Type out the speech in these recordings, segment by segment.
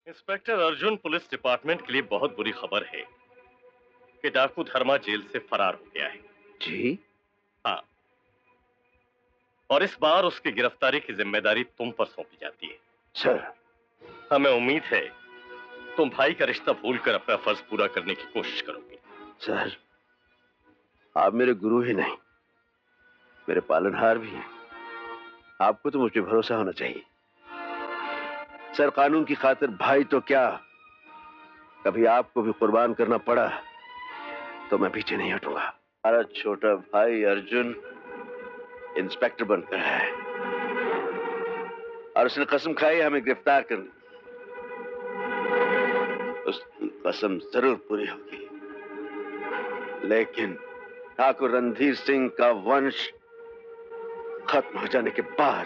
Inspector Arjun, police department के लिए बहुत बुरी खबर है कि डाकू धर्मा जेल से फरार हो गया है। जी? हाँ, और इस बार उसकी गिरफ्तारी की जिम्मेदारी तुम पर सौंपी जाती है। सर, हमें उम्मीद है तुम भाई का रिश्ता भूलकर अपना फर्ज पूरा करने की कोशिश करोगे। सर, आप मेरे गुरु ही नहीं, मेरे पालनहार भी हैं। आपको तो मुझ पे भरोसा होना चाहिए। सर, कानून की खातिर भाई तो क्या, कभी आपको भी कुर्बान करना पड़ा तो मैं पीछे नहीं हटूंगा। हमारा छोटा भाई अर्जुन इंस्पेक्टर बनकर है और उसने कसम खाई हमें गिरफ्तार करने। उसकी कसम जरूर पूरी होगी, लेकिन ठाकुर रणधीर सिंह का वंश खत्म हो जाने के बाद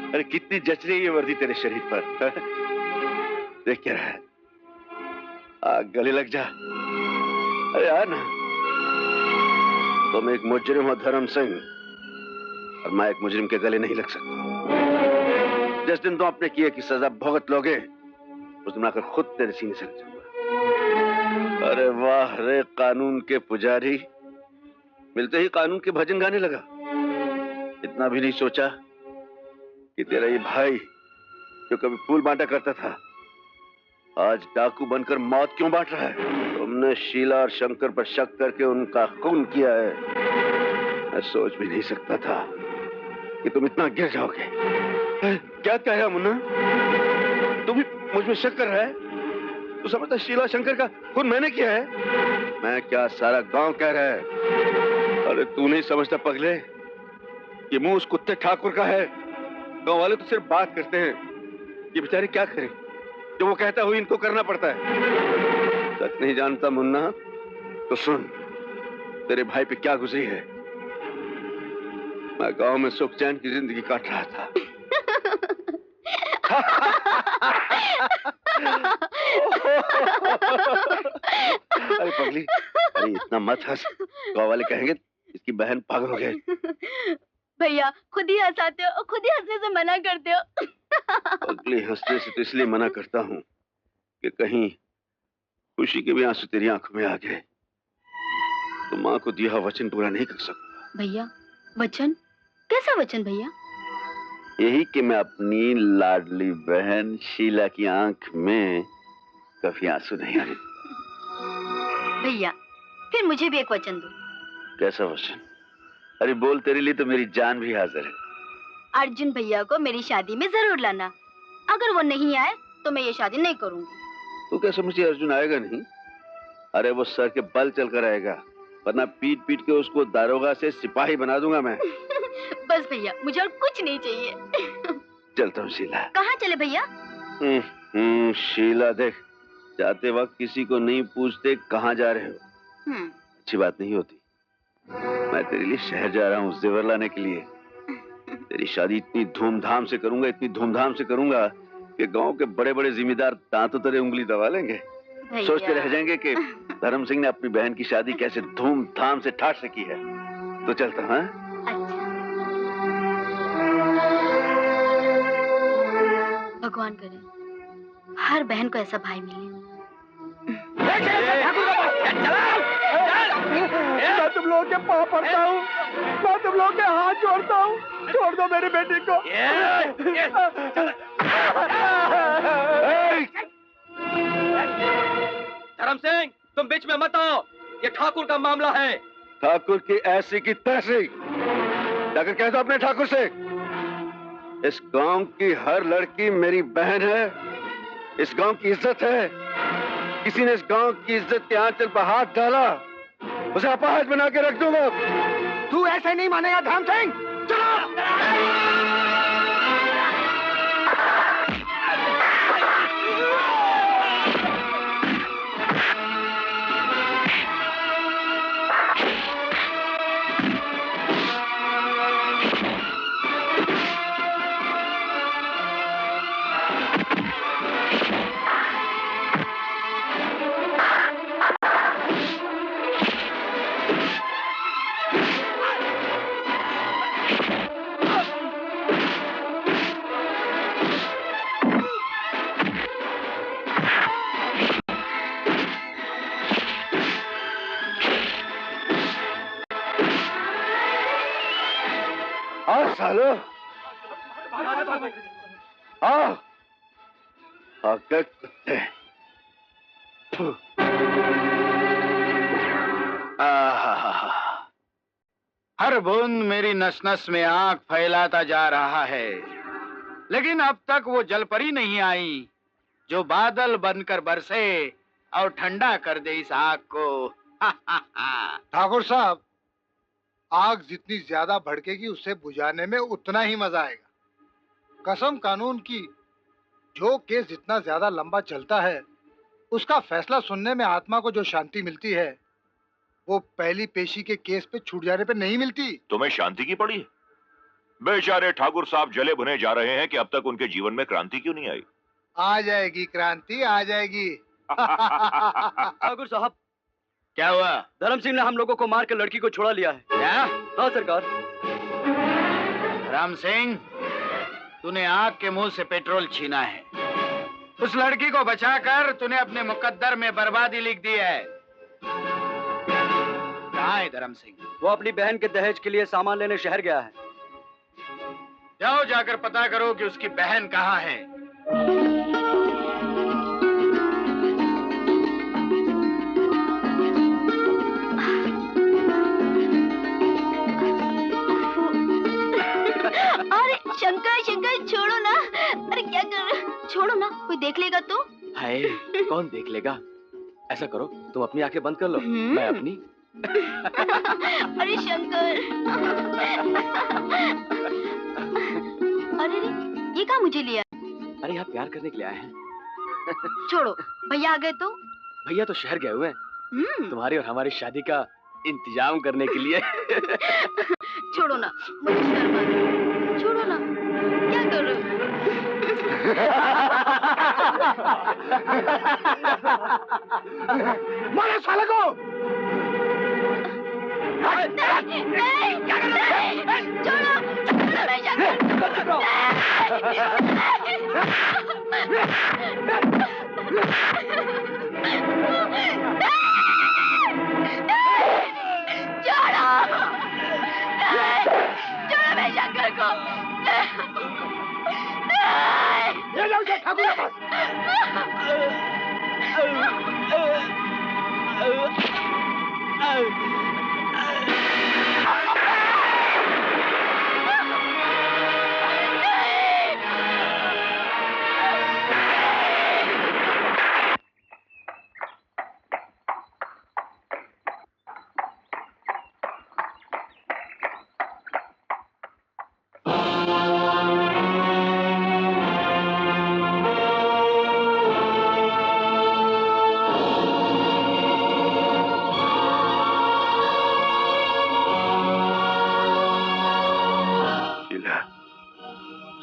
अरे कितनी जच रही है ये वर्दी तेरे शरीर पर। देख क्या रहा है, गले लग जा। अरे यार ना, तुम एक मुजरिम हो धर्म सिंह, और मैं एक मुजरिम के गले नहीं लग सकता। जिस दिन तुम अपने किए की सजा भुगत लोगे उस दिन आकर खुद तेरे सीने से लग जाऊंगा। अरे वाह रे कानून के पुजारी, मिलते ही कानून के भजन गाने लगा। इतना भी नहीं सोचा कि तेरा ये भाई जो कभी फूल बांटा करता था आज डाकू बनकर मौत क्यों बांट रहा है। तुमने शीला और शंकर पर शक करके उनका खून किया है। मैं सोच भी नहीं सकता था कि तुम इतना गिर जाओगे। क्या कह रहा मुन्ना, तुम भी मुझ में शक कर रहा है? तू समझता शीला शंकर का खून मैंने किया है? मैं क्या, सारा गांव कह रहा है। अरे तू नहीं समझता पगले, ये मुंह उस कुत्ते ठाकुर का है। गांव वाले तो सिर्फ बात करते हैं, ये बेचारे क्या करें, जो वो कहता हुई इनको करना पड़ता है। सच नहीं जानता मुन्ना तो सुन, तेरे भाई पे क्या गुजरी है। मैं गांव में सुख चैन की जिंदगी काट रहा था। अरे पगली, अरे इतना मत हंस, गांव वाले कहेंगे इसकी बहन पागल हो गई। भैया खुद ही हंसाते हो और खुद ही हंसने से मना करते हो। पगली, हंसने से तो इसलिए मना करता हूँ कि कहीं खुशी के भी आंसू तेरी आंखों में आ गए तो माँ को दिया वचन पूरा नहीं कर सकता। भैया वचन? कैसा वचन भैया? यही कि मैं अपनी लाडली बहन शीला की आंख में कभी आंसू नहीं आने दूंगा। भैया फिर मुझे भी एक वचन दो। कैसा वचन? अरे बोल, तेरे लिए तो मेरी जान भी हाजिर है। अर्जुन भैया को मेरी शादी में जरूर लाना। अगर वो नहीं आए तो मैं ये शादी नहीं करूंगी। तू क्या समझती अर्जुन आएगा नहीं? अरे वो सर के बल चल कर आएगा, वरना पीट पीट के उसको दारोगा से सिपाही बना दूंगा मैं। बस भैया, मुझे और कुछ नहीं चाहिए। चलता हूँ शीला। कहाँ चले भैया? शीला देख, जाते वक्त किसी को नहीं पूछते कहाँ जा रहे हो। अच्छी बात नहीं होती। मैं तेरे लिए शहर जा रहा हूँ जेवर लाने के लिए। तेरी शादी इतनी धूमधाम से करूंगा, इतनी धूमधाम से करूंगा कि गांव के बड़े बड़े जिम्मेदार दांतों तेरे उंगली दबा लेंगे। सोचते रह जाएंगे कि धर्म सिंह ने अपनी बहन की शादी कैसे धूमधाम से ठाट से की है। तो चलता हूँ। अच्छा। भगवान करे हर बहन को ऐसा भाई मिले। मैं तुम लोगों के पाँव पड़ता हूँ, मैं तुम लोगों के हाथ जोड़ता हूँ, छोड़ दो मेरी बेटी को। धर्म सिंह, तुम बीच में मत आओ, ये ठाकुर का मामला है। ठाकुर की ऐसी की तैसी, जाकर कह दो अपने ठाकुर से, इस गांव की हर लड़की मेरी बहन है, इस गांव की इज्जत है। किसी ने इस गांव की इज्जत के आंचल पर हाथ डाला, उसे अपाहिज बना के रख दूंगा। तू ऐसे नहीं मानेगा धर्म सिंह। चलो। आओ सालो, आओ, आके कुत्ते। फू। आहा, हर बूंद मेरी नस नस में आग फैलाता जा रहा है, लेकिन अब तक वो जलपरी नहीं आई जो बादल बनकर बरसे और ठंडा कर दे इस आग को। ठाकुर साहब, आग जितनी ज्यादा भड़केगी उसे बुझाने में उतना ही मजा आएगा। कसम कानून की, जो केस जितना ज्यादा लंबा चलता है उसका फैसला सुनने में आत्मा को जो शांति मिलती है वो पहली पेशी के केस पे छूट जाने पे नहीं मिलती। तुम्हें शांति की पड़ी है? बेचारे ठाकुर साहब जले भुने जा रहे हैं कि अब तक उनके जीवन में क्रांति क्यों नहीं आई? आ जाएगी क्रांति, आ जाएगी। ठाकुर साहब, क्या हुआ? धर्म सिंह ने हम लोगों को मार के लड़की को छुड़ा लिया है। क्या? हाँ सरकार। राम सिंह, तूने आग के मुंह से पेट्रोल छीना है। उस लड़की को बचाकर तूने अपने मुकद्दर में बर्बादी लिख दी है। कहाँ है धर्म सिंह? वो अपनी बहन के दहेज के लिए सामान लेने शहर गया है। जाओ, जाकर पता करो कि उसकी बहन कहाँ है। अरे शंकर शंकर, छोड़ो ना। अरे क्या कर रहे हो? छोड़ो ना, कोई देख लेगा तो। हाय, कौन देख लेगा? ऐसा करो, तुम अपनी आंखें बंद कर लो, मैं अपनी। अरे शंकर। अरे रे, ये कहाँ मुझे लिया? अरे यहाँ प्यार करने के लिए आए हैं। छोड़ो, भैया आ गए तो। भैया तो शहर गए हुए हैं तुम्हारी और हमारी शादी का इंतजाम करने के लिए। छोड़ो ना, मुझे शर्म आ रही है। छोड़ो ना, क्या कर रहे हो? मारो साले को। नहीं, नहीं, नहीं, छोड़ो, छोड़ो मैं शंकर। छोड़ो मैं शंकर को। ले जाओ इसे ठाकुर के पास।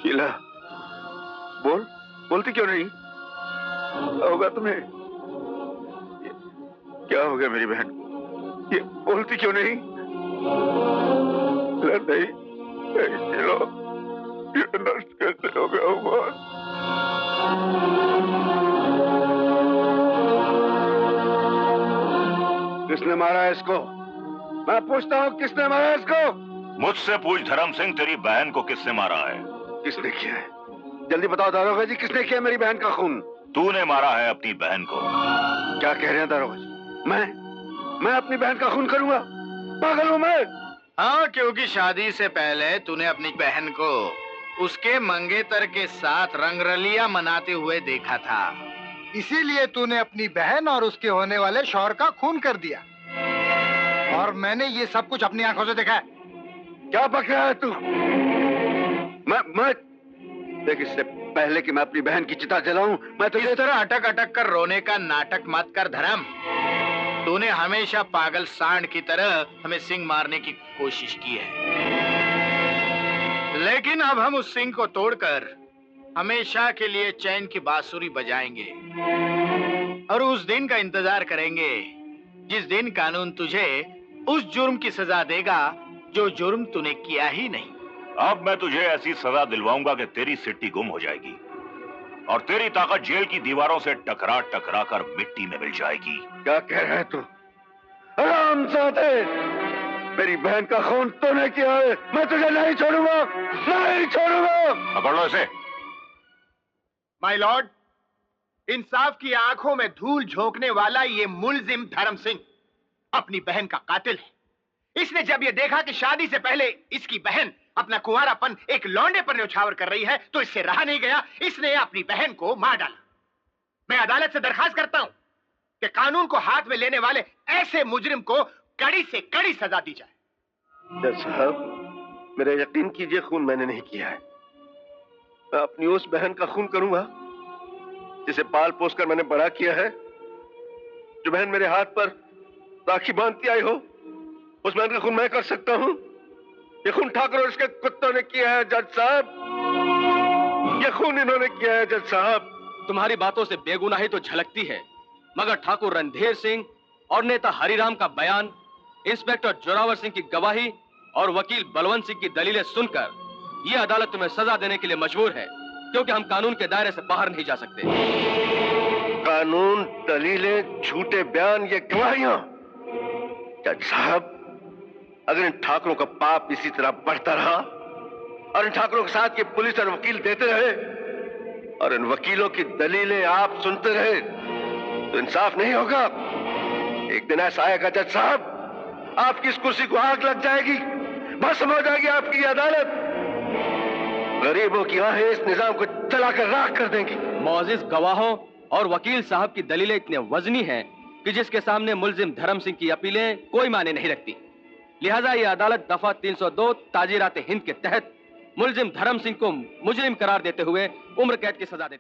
शीला, बोलती क्यों नहीं? होगा तुम्हें? क्या हो गया मेरी बहन? ये बोलती क्यों नहीं? नहीं, शीला, ये नष्ट कैसे हो गया होगा? किसने मारा इसको? मैं पूछता हूँ, किसने मारा इसको? मुझसे पूछ धर्म सिंह, तेरी बहन को किसने मारा है? किसने किया है? जल्दी बताओ दारोगा जी, किसने किया मेरी बहन का खून? तूने मारा है अपनी बहन को। क्या कह रहे हैं दारोगा जी? मैं अपनी बहन का खून करूंगा? पागल हूं मैं? हाँ, क्योंकि शादी से पहले तूने अपनी बहन को उसके मंगेतर के साथ रंगरलिया मनाते हुए देखा था। इसीलिए तूने अपनी बहन और उसके होने वाले शौहर का खून कर दिया। और मैंने ये सब कुछ अपनी आंखों से देखा है। क्या बक रहा है तू? मैं देख, इससे पहले कि मैं अपनी बहन की चिता जलाऊं, मैं तो इस तरह अटक अटक कर रोने का नाटक मत कर धर्म। तूने हमेशा पागल सांड की तरह हमें सिंह मारने की कोशिश की है, लेकिन अब हम उस सिंह को तोड़कर हमेशा के लिए चैन की बांसुरी बजाएंगे और उस दिन का इंतजार करेंगे जिस दिन कानून तुझे उस जुर्म की सजा देगा जो जुर्म तूने किया ही नहीं। अब मैं तुझे ऐसी सजा दिलवाऊंगा कि तेरी सिट्टी गुम हो जाएगी और तेरी ताकत जेल की दीवारों से टकरा टकरा कर मिट्टी में मिल जाएगी। क्या कह रहा है तू? हरामजादे! मेरी बहन का खून तूने किया है, मैं तुझे नहीं छोड़ूंगा, नहीं छोड़ूंगा। पकड़ लो इसे। माय लॉर्ड, इंसाफ की आंखों में धूल झोंकने वाला ये मुलजिम धर्म सिंह अपनी बहन का कातिल है। इसने जब यह देखा कि शादी से पहले इसकी बहन अपना कुंवारापन एक लौंडे पर न्यौछावर कर रही है, तो इससे रहा नहीं गया, इसने अपनी बहन को मार डाला। मैं अदालत से दरखास्त करता हूं कि कानून को हाथ में लेने वाले ऐसे मुजरिम को कड़ी से कड़ी सजा दी जाए। जज साहब, मेरा यकीन कीजिए, खून मैंने नहीं किया है। मैं अपनी उस बहन का खून करूंगा जिसे पाल पोस कर मैंने बड़ा किया है, जो बहन मेरे हाथ पर राखी बांधती आई हो। उस बहन का खून मैं कर सकता हूं। ये खून ठाकुर और उसके कुत्तों ने किया है जज साहब, ये खून इन्होंने किया है जज साहब। तुम्हारी बातों से बेगुनाही तो झलकती है, मगर ठाकुर रणधीर सिंह और नेता हरिराम का बयान, इंस्पेक्टर जोरावर सिंह की गवाही और वकील बलवंत सिंह की दलीलें सुनकर यह अदालत तुम्हें सजा देने के लिए मजबूर है, क्योंकि हम कानून के दायरे से बाहर नहीं जा सकते। कानून, दलीलें, झूठे बयान, ये गवाहियां। जज साहब, अगर इन ठाकुरों का पाप इसी तरह बढ़ता रहा और इन ठाकुरों के साथ ये पुलिस और वकील देते रहे और इन वकीलों की दलीलें आप सुनते रहे, तो इंसाफ नहीं होगा। एक दिन ऐसा आएगा जज साहब, आपकी इस कुर्सी को आग लग जाएगी, भस्म हो जाएगी आपकी ये अदालत। गरीबों की आहें इस निजाम को जलाकर राख कर देंगी। मौजिज गवाहों और वकील साहब की दलीलें इतने वजनी हैं कि जिसके सामने मुलजिम धर्म सिंह की अपीलें कोई माने नहीं रखती। लिहाजा यह अदालत दफा 302 ताजीरात हिंद के तहत मुलजिम धर्म सिंह को मुजरिम करार देते हुए उम्र कैद की सजा देती है।